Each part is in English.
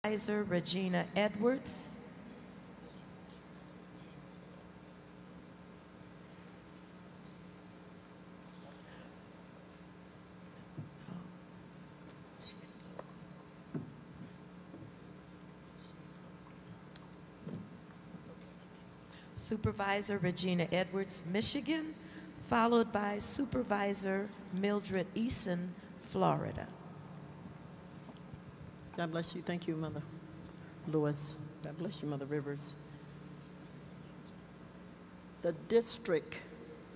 Supervisor Regina Edwards. Supervisor Regina Edwards, Michigan, followed by Supervisor Mildred Eason, Florida. God bless you. Thank you, Mother Lewis. God bless you, Mother Rivers. The District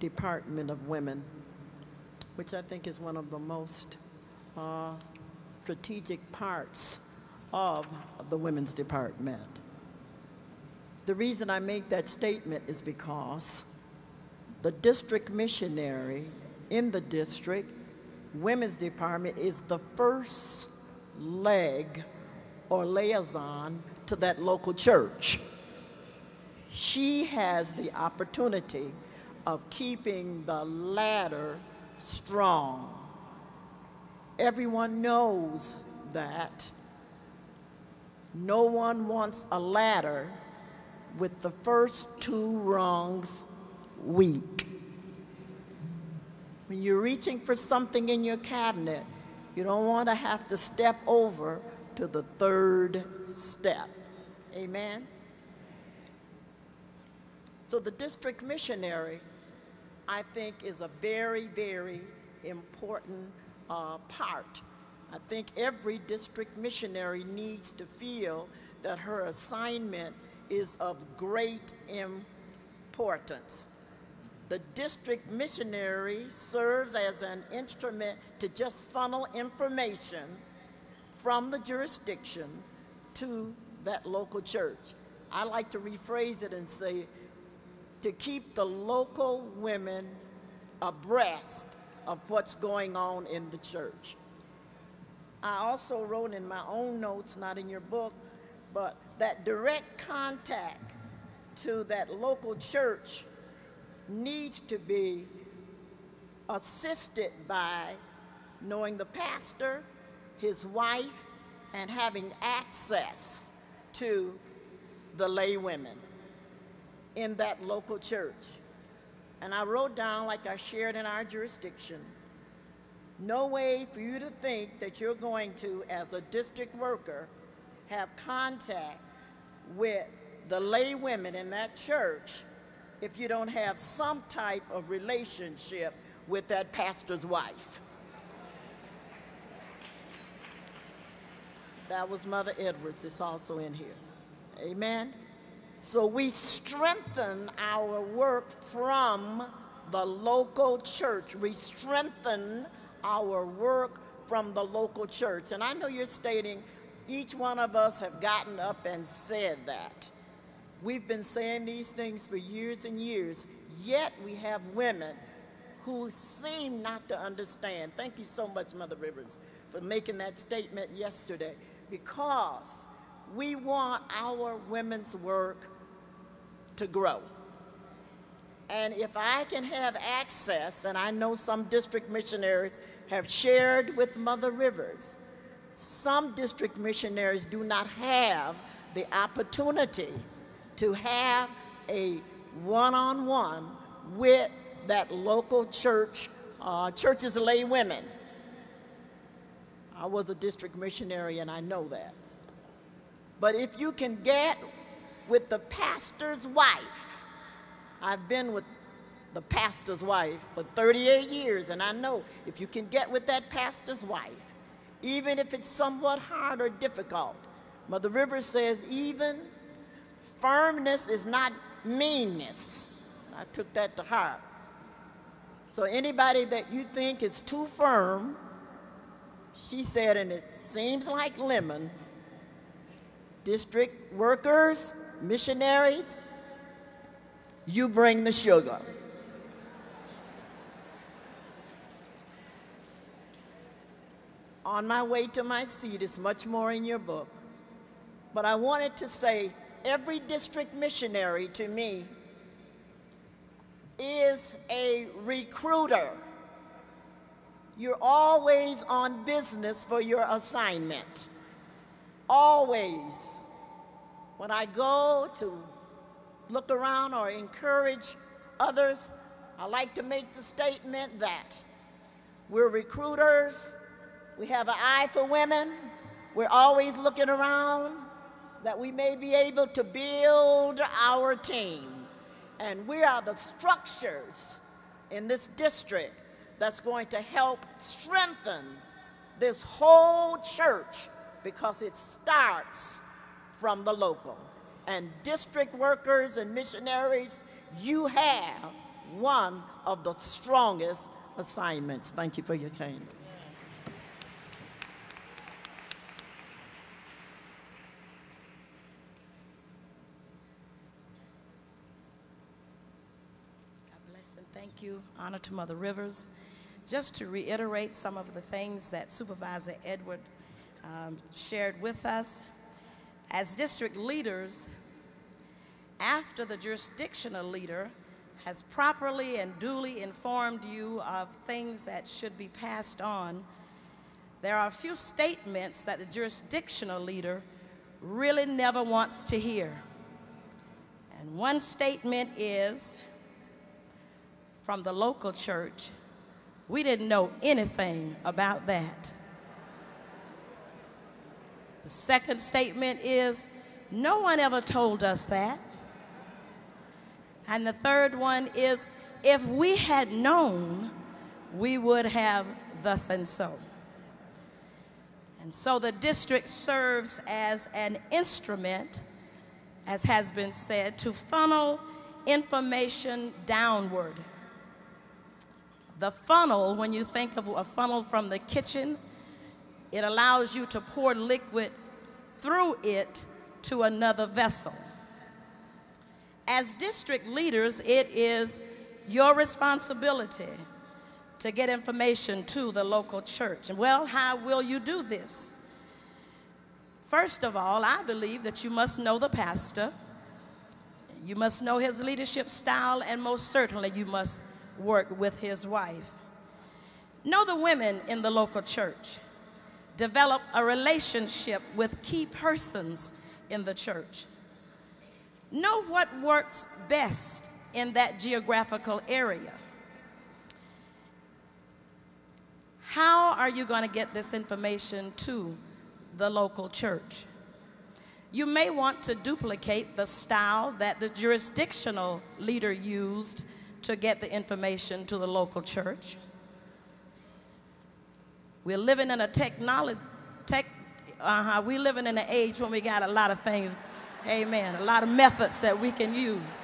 Department of Women, which I think is one of the most strategic parts of the Women's Department. The reason I make that statement is because the district missionary in the district women's department is the first leg or liaison to that local church. She has the opportunity of keeping the ladder strong. Everyone knows that no one wants a ladder with the first two rungs weak. When you're reaching for something in your cabinet, you don't want to have to step over to the third step. Amen? So the district missionary, I think, is a very, very important part. I think every district missionary needs to feel that her assignment is of great importance. The district missionary serves as an instrument to just funnel information from the jurisdiction to that local church. I like to rephrase it and say, to keep the local women abreast of what's going on in the church. I also wrote in my own notes, not in your book, but that direct contact to that local church needs to be assisted by knowing the pastor, his wife, and having access to the lay women in that local church. And I wrote down, like I shared in our jurisdiction, no way for you to think that you're going to, as a district worker, have contact with the lay women in that church if you don't have some type of relationship with that pastor's wife. That was Mother Edwards. It's also in here. Amen? So we strengthen our work from the local church. We strengthen our work from the local church. And I know you're stating each one of us have gotten up and said that. We've been saying these things for years and years, yet we have women who seem not to understand. Thank you so much, Mother Rivers, for making that statement yesterday, because we want our women's work to grow. And if I can have access, and I know some district missionaries have shared with Mother Rivers, some district missionaries do not have the opportunity to have a one-on-one with that local church, church's lay women. I was a district missionary and I know that. But if you can get with the pastor's wife, I've been with the pastor's wife for 38 years, and I know if you can get with that pastor's wife, even if it's somewhat hard or difficult, Mother Rivers says even firmness is not meanness. I took that to heart. So anybody that you think is too firm, she said, and it seems like lemons, district workers, missionaries, you bring the sugar. On my way to my seat, is much more in your book, but I wanted to say every district missionary to me is a recruiter. You're always on business for your assignment. always, when I go to look around or encourage others, I like to make the statement that we're recruiters, we have an eye for women, we're always looking around that we may be able to build our team. And we are the structures in this district that's going to help strengthen this whole church, because it starts from the local. And district workers and missionaries, you have one of the strongest assignments. Thank you for your kindness. Thank you. Honor to Mother Rivers. Just to reiterate some of the things that Supervisor Edward shared with us, as district leaders, after the jurisdictional leader has properly and duly informed you of things that should be passed on, there are a few statements that the jurisdictional leader really never wants to hear. And one statement is, from the local church, we didn't know anything about that. The second statement is, no one ever told us that. And the third one is, if we had known, we would have thus and so. And so the district serves as an instrument, as has been said, to funnel information downward. The funnel, when you think of a funnel from the kitchen, it allows you to pour liquid through it to another vessel. As district leaders, it is your responsibility to get information to the local church. Well, how will you do this? First of all, I believe that you must know the pastor, you must know his leadership style, and most certainly you must work with his wife. Know the women in the local church. Develop a relationship with key persons in the church. Know what works best in that geographical area. How are you going to get this information to the local church? You may want to duplicate the style that the jurisdictional leader used to get the information to the local church. We're living in a we're living in an age when we got a lot of things, amen, a lot of methods that we can use.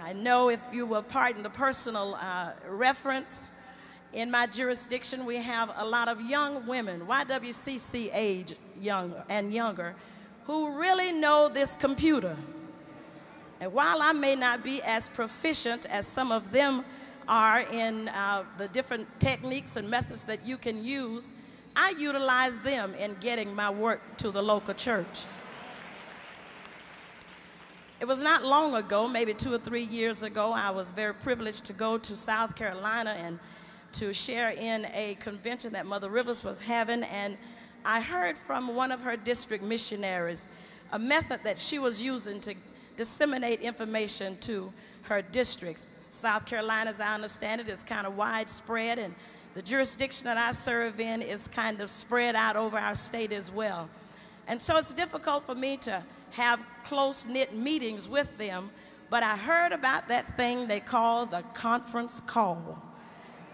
I know, if you will pardon the personal reference, in my jurisdiction we have a lot of young women, YWCC age young and younger, who really know this computer. And while I may not be as proficient as some of them are in the different techniques and methods that you can use, I utilize them in getting my work to the local church. It was not long ago, maybe 2 or 3 years ago, I was very privileged to go to South Carolina and to share in a convention that Mother Rivers was having, and I heard from one of her district missionaries a method that she was using to disseminate information to her districts. South Carolina, as I understand it, is kind of widespread, and the jurisdiction that I serve in is kind of spread out over our state as well. And so it's difficult for me to have close-knit meetings with them, but I heard about that thing they call the conference call,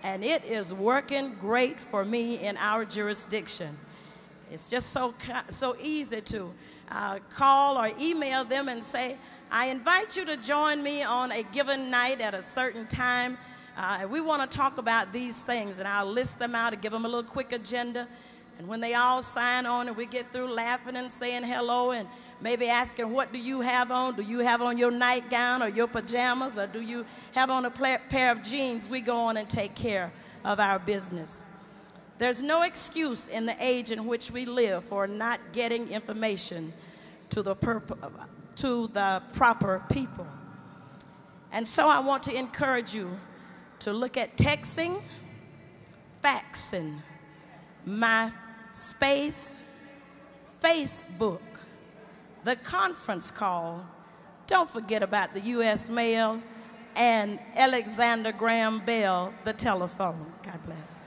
and it is working great for me in our jurisdiction. It's just so easy to call or email them and say, I invite you to join me on a given night at a certain time. We want to talk about these things, and I'll list them out and give them a little quick agenda. And when they all sign on and we get through laughing and saying hello and maybe asking, what do you have on? Do you have on your nightgown or your pajamas, or do you have on a pair of jeans? We go on and take care of our business. There's no excuse in the age in which we live for not getting information to the proper people. And so I want to encourage you to look at texting, faxing, my space Facebook, the conference call. Don't forget about the U.S. mail and Alexander Graham Bell, the telephone. God bless.